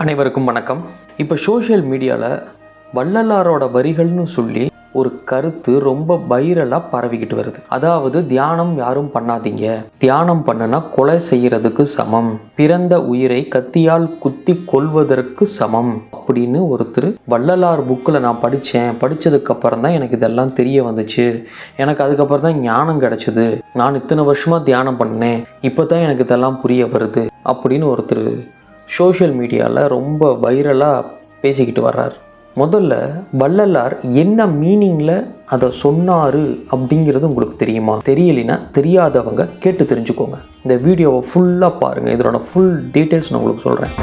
அனைவருக்கும் வணக்கம். இப்போ சோஷியல் மீடியாவில் வள்ளலாரோட வரிகள்னு சொல்லி ஒரு கருத்து ரொம்ப வைரலாக பரவிக்கிட்டு வருது. அதாவது தியானம் யாரும் பண்ணாதீங்க, தியானம் பண்ணுனா கொலை செய்யறதுக்கு சமம், பிறந்த உயிரை கத்தியால் குத்தி கொள்வதற்கு சமம் அப்படின்னு ஒருத்தர் வள்ளலார் புக்கில் நான் படித்ததுக்கப்புறம் தான் எனக்கு இதெல்லாம் தெரிய வந்துச்சு, எனக்கு அதுக்கப்புறம் தான் ஞானம் கிடச்சிது, நான் இத்தனை வருஷமாக தியானம் பண்ணேன், இப்போ தான் எனக்கு இதெல்லாம் புரிய வருது அப்படின்னு ஒருத்தர் சோஷியல் மீடியாவில் ரொம்ப வைரலாக பேசிக்கிட்டு வர்றார். முதல்ல வள்ளலார் என்ன மீனிங்கில் அதை சொன்னார் அப்படிங்கிறது உங்களுக்கு தெரியுமா? தெரியலைன்னா தெரியாதவங்க கேட்டு தெரிஞ்சுக்கோங்க. இந்த வீடியோவை ஃபுல்லாக பாருங்கள், இதோட ஃபுல் டீட்டெயில்ஸ் நான் உங்களுக்கு சொல்கிறேன்.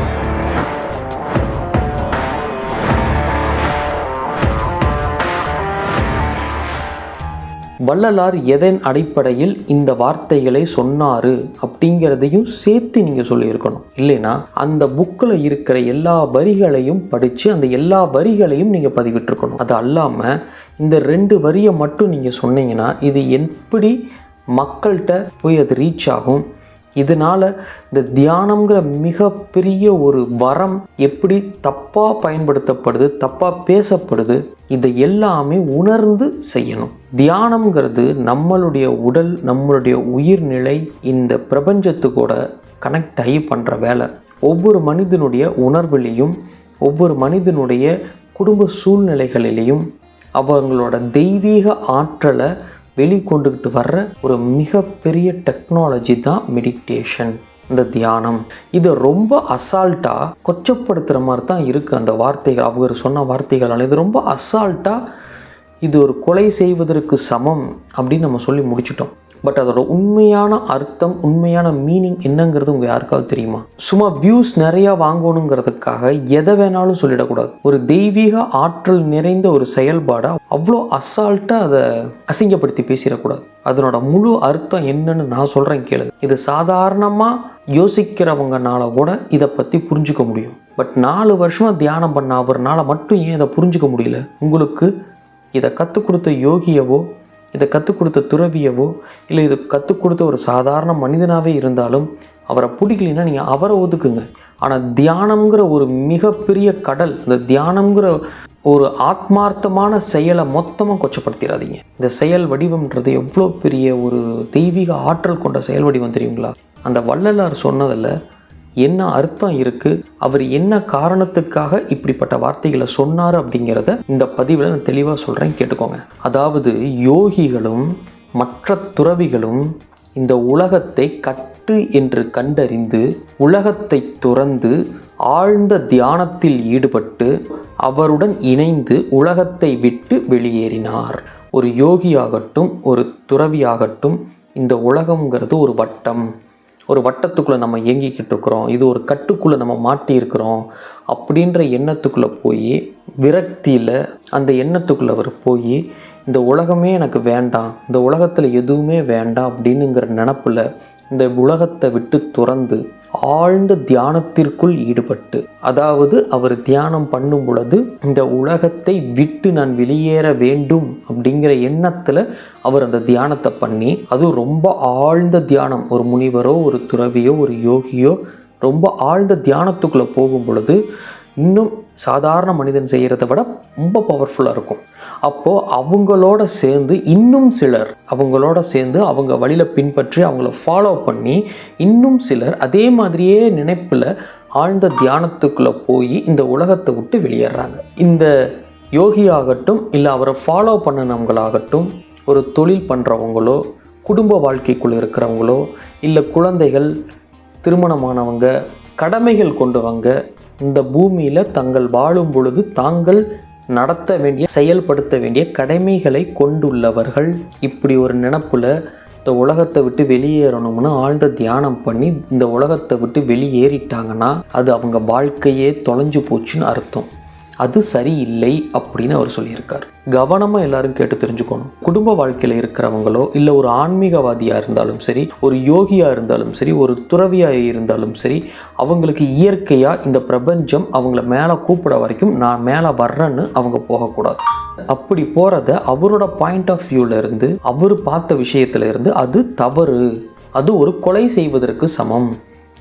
வள்ளலார் எதன் அடிப்படையில் இந்த வார்த்தைகளை சொன்னார் அப்படிங்கிறதையும் சேர்த்து நீங்கள் சொல்லியிருக்கணும். இல்லைன்னா அந்த புக்கில் இருக்கிற எல்லா வரிகளையும் படித்து அந்த எல்லா வரிகளையும் நீங்கள் பதிவிட்டிருக்கணும். அது அல்லாமல் இந்த 2 வரியை மட்டும் நீங்கள் சொன்னீங்கன்னா இது எப்படி மக்கள்கிட்ட போய் அது ரீச் ஆகும்? இதனால் இந்த தியானம்ங்கிற மிகப்பெரிய ஒரு வரம் எப்படி தப்பாக பயன்படுத்தப்படுது, தப்பாக பேசப்படுது, இதை எல்லாமே உணர்ந்து செய்யணும். தியானம்ங்கிறது நம்மளுடைய உடல், நம்மளுடைய உயிர்நிலை, இந்த பிரபஞ்சத்துக்கூட கனெக்ட் ஆகி பண்ணுற வேலை. ஒவ்வொரு மனிதனுடைய உணர்வுலையும், ஒவ்வொரு மனிதனுடைய குடும்ப சூழ்நிலைகளிலையும் அவங்களோட தெய்வீக ஆற்றலை வெளிக்கொண்டுக்கிட்டு வர்ற ஒரு மிகப்பெரிய டெக்னாலஜி தான் மெடிடேஷன், இந்த தியானம். இதை ரொம்ப அசால்ட்டாக கொச்சப்படுத்துகிற மாதிரி தான் இருக்குது அந்த வார்த்தைகள், அவர் சொன்ன வார்த்தைகளால். இது ரொம்ப அசால்ட்டாக இது ஒரு கொலை செய்வதற்கு சமம் அப்படின்னு நம்ம சொல்லி முடிச்சிட்டோம். பட் அதோட உண்மையான அர்த்தம், உண்மையான மீனிங் என்னங்கிறது உங்கள் யாருக்காவது தெரியுமா? சும்மா வியூஸ் நிறையா வாங்கணுங்கிறதுக்காக எதை வேணாலும் சொல்லிடக்கூடாது. ஒரு தெய்வீக ஆற்றல் நிறைந்த ஒரு செயல்பாடை அவ்வளோ அசால்ட்டாக அதை அசிங்கப்படுத்தி பேசிடக்கூடாது. அதனோட முழு அர்த்தம் என்னன்னு நான் சொல்கிறேன் கேளுங்க. இது சாதாரணமாக யோசிக்கிறவங்கனால கூட இதை பற்றி புரிஞ்சுக்க முடியும். பட் 4 வருஷமாக தியானம் பண்ண அவர்னால மட்டும் ஏன் இதை புரிஞ்சுக்க முடியல? உங்களுக்கு இதை கற்றுக் கொடுத்த யோகியவோ, இதை கற்றுக் கொடுத்த துறவியவோ, இல்லை இதை கற்றுக் கொடுத்த ஒரு சாதாரண மனிதனாகவே இருந்தாலும் அவரை பிடிக்கலைன்னா நீங்கள் அவரை ஒதுக்குங்க. ஆனால் தியானம்ங்கிற ஒரு மிகப்பெரிய கடல், இந்த தியானம்ங்கிற ஒரு ஆத்மார்த்தமான செயலை மொத்தமாக கொச்சப்படுத்திடாதீங்க. இந்த செயல் வடிவம்ன்றது எவ்வளோ பெரிய ஒரு தெய்வீக ஆற்றல் கொண்ட செயல் வடிவம் தெரியுங்களா? அந்த வள்ளலார் சொன்னதில் என்ன அர்த்தம் இருக்குது, அவர் என்ன காரணத்துக்காக இப்படிப்பட்ட வார்த்தைகளை சொன்னார் அப்படிங்கிறத இந்த பதிவில் நான் தெளிவாக சொல்கிறேன், கேட்டுக்கோங்க. அதாவது யோகிகளும் மற்ற துறவிகளும் இந்த உலகத்தை கட்டு என்று கண்டறிந்து உலகத்தை துறந்து ஆழ்ந்த தியானத்தில் ஈடுபட்டு அவருடன் இணைந்து உலகத்தை விட்டு வெளியேறினார். ஒரு யோகியாகட்டும் ஒரு துறவியாகட்டும், இந்த உலகம்ங்கிறது ஒரு வட்டம், ஒரு வட்டத்துக்குள்ளே நம்ம இயங்கிக்கிட்டு இருக்கிறோம், இது ஒரு கட்டுக்குள்ளே நம்ம மாட்டி இருக்கிறோம் அப்படின்ற எண்ணத்துக்குள்ளே போய் விரக்தியில் அந்த எண்ணத்துக்குள்ளே அவர் போய் இந்த உலகமே எனக்கு வேண்டாம், இந்த உலகத்தில் எதுவுமே வேண்டாம் அப்படின்னுங்கிற நினப்பில் இந்த உலகத்தை விட்டு துறந்து ஆழ்ந்த தியானத்திற்குள் ஈடுபட்டு, அதாவது அவர் தியானம் பண்ணும் பொழுது இந்த உலகத்தை விட்டு நான் வெளியேற வேண்டும் அப்படிங்கிற எண்ணத்தில் அவர் அந்த தியானத்தை பண்ணி, அதுவும் ரொம்ப ஆழ்ந்த தியானம், ஒரு முனிவரோ ஒரு துறவியோ ஒரு யோகியோ ரொம்ப ஆழ்ந்த தியானத்துக்குள்ளே போகும் பொழுது இன்னும் சாதாரண மனிதன் செய்கிறத விட ரொம்ப பவர்ஃபுல்லாக இருக்கும். அப்போது அவங்களோட சேர்ந்து இன்னும் சிலர் அவங்களோட சேர்ந்து அவங்க வழியில் பின்பற்றி அவங்கள ஃபாலோ பண்ணி இன்னும் சிலர் அதே மாதிரியே நினைப்பில் ஆழ்ந்த தியானத்துக்குள்ளே போய் இந்த உலகத்தை விட்டு வெளியேறாங்க. இந்த யோகியாகட்டும் இல்லை அவரை ஃபாலோ பண்ணினவங்களாகட்டும், ஒரு தொழில் பண்ணுறவங்களோ, குடும்ப வாழ்க்கைக்குள்ளே இருக்கிறவங்களோ, இல்லை குழந்தைகள், திருமணமானவங்க, கடமைகள் கொண்டவங்க, இந்த பூமியில் தங்கள் வாழும் பொழுது தாங்கள் நடத்த வேண்டிய செயல்படுத்த வேண்டிய கடமைகளை கொண்டுள்ளவர்கள் இப்படி ஒரு நினப்பில் இந்த உலகத்தை விட்டு வெளியேறணும்னு ஆழ்ந்த தியானம் பண்ணி இந்த உலகத்தை விட்டு வெளியேறிட்டாங்கன்னா அது அவங்க வாழ்க்கையே தொலைஞ்சு போச்சுன்னு அர்த்தம். அது சரியில்லை அப்படின்னு அவர் சொல்லியிருக்கார். கவனமாக எல்லாரும் கேட்டு தெரிஞ்சுக்கணும். குடும்ப வாழ்க்கையில் இருக்கிறவங்களோ இல்லை ஒரு ஆன்மீகவாதியாக இருந்தாலும் சரி, ஒரு யோகியாக இருந்தாலும் சரி, ஒரு துறவியாக இருந்தாலும் சரி, அவங்களுக்கு இயற்கையாக இந்த பிரபஞ்சம் அவங்கள மேலே கூப்பிட வரைக்கும் நான் மேலே வர்றேன்னு அவங்க போகக்கூடாது. அப்படி போகிறத அவரோட பாயிண்ட் ஆஃப் வியூவில் இருந்து, அவர் பார்த்த விஷயத்துல இருந்து அது தவறு, அது ஒரு கொலை செய்வதற்கு சமம்,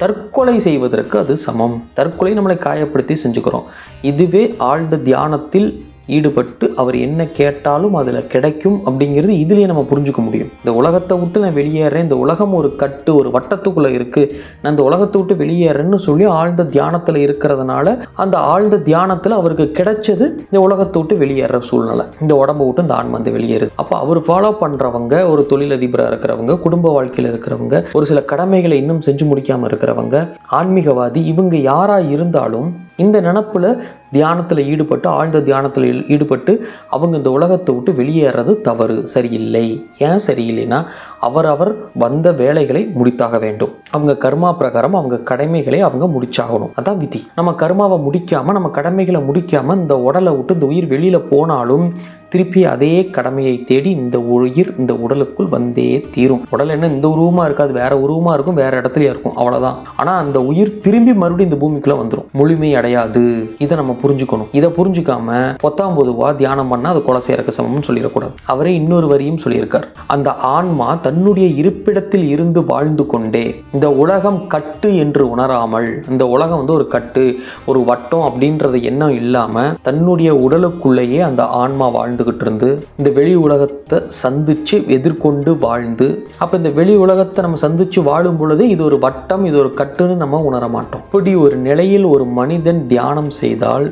தற்கொலை செய்வதற்கு அது சமம். தற்கொலை நம்மளை காயப்படுத்தி செஞ்சுக்கிறோம். இதுவே ஆழ்ந்த தியானத்தில் ஈடுபட்டு அவர் என்ன கேட்டாலும் அதில் கிடைக்கும் அப்படிங்கிறது இதுலேயே நம்ம புரிஞ்சுக்க முடியும். இந்த உலகத்தை விட்டு நான் வெளியேறேன், இந்த உலகம் ஒரு கட்டு, ஒரு வட்டத்துக்குள்ளே இருக்குது, நான் இந்த உலகத்தை விட்டு வெளியேறேன்னு சொல்லி ஆழ்ந்த தியானத்தில் இருக்கிறதுனால அந்த ஆழ்ந்த தியானத்தில் அவருக்கு கிடைச்சது இந்த உலகத்தை விட்டு வெளியேற சூழ்நிலை. இந்த உடம்பை விட்டு இந்த ஆன்மா வந்து வெளியேறுது. அப்போ அவர் ஃபாலோ பண்ணுறவங்க, ஒரு தொழிலதிபராக இருக்கிறவங்க, குடும்ப வாழ்க்கையில் இருக்கிறவங்க, ஒரு சில கடமைகளை இன்னும் செஞ்சு முடிக்காமல் இருக்கிறவங்க, ஆன்மீகவாதி, இவங்க யாராக இருந்தாலும் இந்த நினப்பில் தியானத்தில் ஈடுபட்டு, ஆழ்ந்த தியானத்தில் ஈடுபட்டு அவங்க இந்த உலகத்தை விட்டு வெளியேறது தவறு, சரியில்லை. ஏன் சரியில்லைன்னா அவரவர் வந்த வேலைகளை முடித்தாக வேண்டும். அவங்க கர்மா பிரகாரம் அவங்க கடமைகளை அவங்க முடிச்சாகணும். அதான் விதி. நம்ம கர்மாவை முடிக்காமல், நம்ம கடமைகளை முடிக்காமல் இந்த உடலை விட்டு இந்த உயிர் வெளியில் போனாலும் திருப்பி அதே கடமையை தேடி இந்த உயிர் இந்த உடலுக்குள் வந்தே தீரும். உடல் என்ன இந்த உருவமாக இருக்காது, வேற உருவமாக இருக்கும், வேற இடத்துலயே இருக்கும், அவ்வளோதான். ஆனால் அந்த உயிர் திரும்பி மறுபடியும் இந்த பூமிக்குள்ளே வந்துடும், முழுமை அடையாது. இதை நம்ம புரிஞ்சுக்கணும். இதை புரிஞ்சுக்காம பொத்தாம்பொதுவா தியானம் பண்ணால் அது கொலை செய்யறக்கு சமம்னு சொல்லிடக்கூடாது. அவரே இன்னொரு வரியும் சொல்லியிருக்கார். அந்த ஆன்மா தன்னுடைய இருப்பிடத்தில் இருந்து வாழ்ந்து கொண்டே இந்த உலகம் கட்டு என்று உணராமல், இந்த உலகம் வந்து ஒரு கட்டு, ஒரு வட்டம் அப்படின்றது எண்ணம் இல்லாமல் தன்னுடைய உடலுக்குள்ளேயே அந்த ஆன்மா வாழ்ந்துகிட்டு இருந்து இந்த வெளி உலகத்தை சந்திச்சு எதிர்கொண்டு வாழ்ந்து, அப்ப இந்த வெளி உலகத்தை நம்ம சந்திச்சு வாழும் பொழுது இது ஒரு வட்டம், இது ஒரு கட்டுன்னு நம்ம உணர மாட்டோம். இப்படி ஒரு நிலையில் ஒரு மனிதன் தியானம் செய்தால்,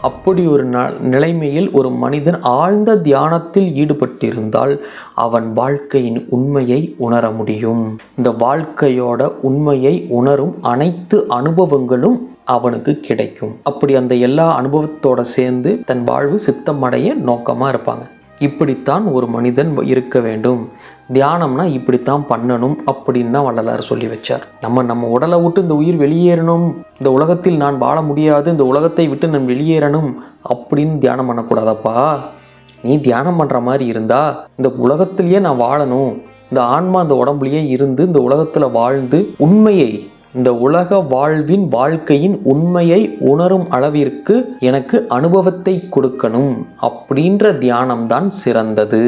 அப்படி ஒரு நிலைமையில் ஒரு மனிதன் ஆழ்ந்த தியானத்தில் ஈடுபட்டிருந்தால் அவன் வாழ்க்கையின் உண்மையை உணர முடியும். இந்த வாழ்க்கையோட உண்மையை உணரும் அனைத்து அனுபவங்களும் அவனுக்கு கிடைக்கும். அப்படி அந்த எல்லா அனுபவத்தோட சேர்ந்து தன் வாழ்வு சித்தம் அடைய நோக்கமாக இருப்பாங்க. இப்படித்தான் ஒரு மனிதன் இருக்க வேண்டும். தியானம்னா இப்படித்தான் பண்ணணும் அப்படின்னு தான் வள்ளலார் சொல்லி வச்சார். நம்ம உடலை விட்டு இந்த உயிர் வெளியேறணும், இந்த உலகத்தில் நான் வாழ முடியாது, இந்த உலகத்தை விட்டு நான் வெளியேறணும் அப்படின்னு தியானம் பண்ணக்கூடாதப்பா. நீ தியானம் பண்ணுற மாதிரி இருந்தா இந்த உலகத்திலேயே நான் வாழணும், இந்த ஆன்மா இந்த உடம்புலையே இருந்து இந்த உலகத்தில் வாழ்ந்து உண்மையை, இந்த உலக வாழ்வின் வாழ்க்கையின் உண்மையை உணரும் அளவிற்கு எனக்கு அனுபவத்தை கொடுக்கணும் அப்படின்ற தியானம் தான் சிறந்தது.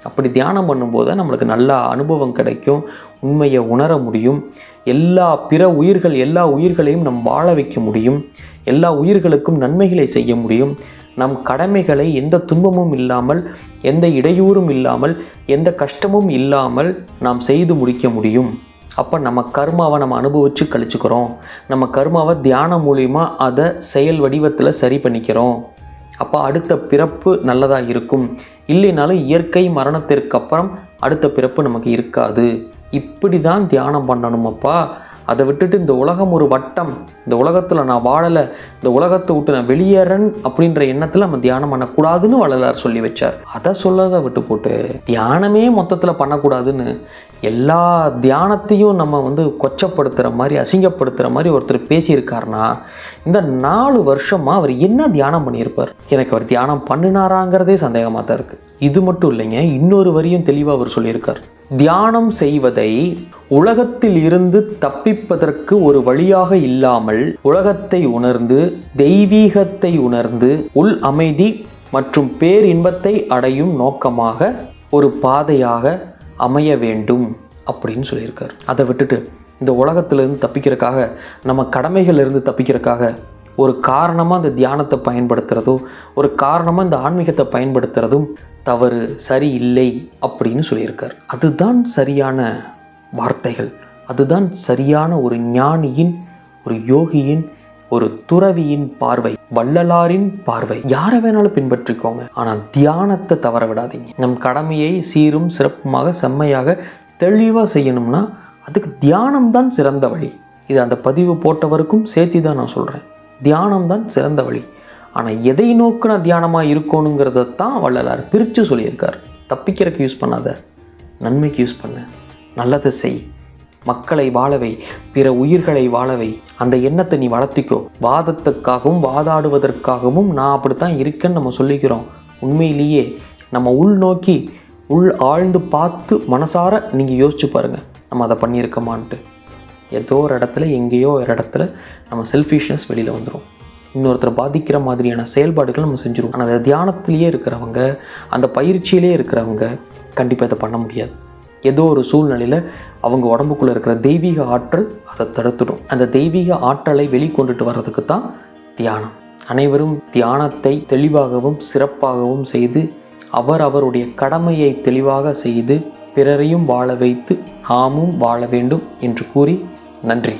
அப்படி தியானம் பண்ணும்போது நம்மளுக்கு நல்ல அனுபவம் கிடைக்கும், உண்மையை உணர முடியும். பிற உயிர்கள் எல்லா உயிர்களையும் நம் வாழ வைக்க முடியும், எல்லா உயிர்களுக்கும் நன்மைகளை செய்ய முடியும். நம் கடமைகளை எந்த துன்பமும் இல்லாமல், எந்த இடையூறும் இல்லாமல், எந்த கஷ்டமும் இல்லாமல் நாம் செய்து முடிக்க முடியும். அப்போ நம்ம கர்மாவை நம்ம அனுபவித்து கழிச்சுக்கிறோம். நம்ம கர்மாவை தியானம் மூலிமா அதை செயல் வடிவத்தில் சரி பண்ணிக்கிறோம். அப்போ அடுத்த பிறப்பு நல்லதாக இருக்கும். இல்லைனாலும் இயற்கை மரணத்திற்கு அப்புறம் அடுத்த பிறப்பு நமக்கு இருக்காது. இப்படி தான் தியானம் பண்ணணுமப்பா. அதை விட்டுட்டு இந்த உலகம் ஒரு வட்டம், இந்த உலகத்தில் நான் வாழலை, இந்த உலகத்தை விட்டு நான் வெளியேறேன் அப்படின்ற எண்ணத்தில் நம்ம தியானம் பண்ணக்கூடாதுன்னு வள்ளலார் சொல்லி வச்சார். அதை சொல்லதை விட்டு போட்டு தியானமே மொத்தத்தில் பண்ணக்கூடாதுன்னு எல்லா தியானத்தையும் நம்ம வந்து கொச்சப்படுத்துகிற மாதிரி, அசிங்கப்படுத்துகிற மாதிரி ஒருத்தர் பேசியிருக்காருன்னா இந்த 4 வருஷமாக அவர் என்ன தியானம் பண்ணியிருப்பார்? எனக்கு அவர் தியானம் பண்ணினாராங்கிறதே சந்தேகமாக தான் இருக்குது. இது மட்டும் இல்லைங்க, இன்னொரு வரியும் தெளிவாக அவர் சொல்லியிருக்கார். தியானம் செய்வதை உலகத்தில் இருந்து தப்பிப்பதற்கு ஒரு வழியாக இல்லாமல் உலகத்தை உணர்ந்து, தெய்வீகத்தை உணர்ந்து, உள் அமைதி மற்றும் பேரின்பத்தை அடையும் நோக்கமாக ஒரு பாதையாக அமைய வேண்டும் அப்படின்னு சொல்லியிருக்கார். அதை விட்டுட்டு இந்த உலகத்திலிருந்து தப்பிக்கிறதுக்காக, நம்ம கடமைகளிலிருந்து தப்பிக்கிறதுக்காக ஒரு காரணமாக இந்த தியானத்தை பயன்படுத்துகிறதோ, ஒரு காரணமாக இந்த ஆன்மீகத்தை பயன்படுத்துகிறதும் தவறு, சரியில்லை அப்படின்னு சொல்லியிருக்கார். அதுதான் சரியான வார்த்தைகள், அதுதான் சரியான ஒரு ஞானியின், ஒரு யோகியின், ஒரு துறவியின் பார்வை, வள்ளலாரின் பார்வை. யாரை வேணாலும் பின்பற்றிக்கோங்க, ஆனால் தியானத்தை தவற விடாதீங்க. நம் கடமையை சீரும் சிறப்புமாக செம்மையாக தெளிவாக செய்யணும்னா அதுக்கு தியானம் தான் சிறந்த வழி. இது அந்த பதிவு போட்டவருக்கும் சேர்த்து தான் நான் சொல்கிறேன். தியானம் தான் சிறந்த வழி. ஆனால் எதை நோக்கின தியானமாக இருக்கணுங்கிறத தான் வள்ளலார் பிரித்து சொல்லியிருக்கார். தப்பிக்கிறதுக்கு யூஸ் பண்ணாத, நன்மைக்கு யூஸ் பண்ண, நல்லதை செய், மக்களை வாழவை, பிற உயிர்களை வாழவை. அந்த எண்ணத்தை நீ வளர்த்திக்கோ. வாதத்துக்காகவும் வாதாடுவதற்காகவும் நான் அப்படித்தான் இருக்கேன்னு நம்ம சொல்லிக்கிறோம். உண்மையிலேயே நம்ம உள்நோக்கி ஆழ்ந்து பார்த்து மனசார நீங்கள் யோசிச்சு பாருங்கள், நம்ம அதை பண்ணியிருக்கோமான்ட்டு. ஏதோ ஒரு இடத்துல, எங்கேயோ ஒரு இடத்துல நம்ம செல்ஃபிஷ்னஸ் வெளியில் வந்துடும். இன்னொருத்தரை பாதிக்கிற மாதிரியான செயல்பாடுகள் நம்ம செஞ்சுருவோம். ஆனால் அந்த தியானத்திலேயே இருக்கிறவங்க, அந்த பயிற்சியிலே இருக்கிறவங்க கண்டிப்பாக இதை பண்ண முடியாது. ஏதோ ஒரு சூழ்நிலையில் அவங்க உடம்புக்குள்ளே இருக்கிற தெய்வீக ஆற்றல் அதை தடுத்துடும். அந்த தெய்வீக ஆற்றலை வெளிக்கொண்டுட்டு வர்றதுக்கு தான் தியானம். அனைவரும் தியானத்தை தெளிவாகவும் சிறப்பாகவும் செய்து அவருடைய கடமையை தெளிவாக செய்து பிறரையும் வாழ வைத்து நாமும் வாழ வேண்டும் என்று கூறி நன்றி.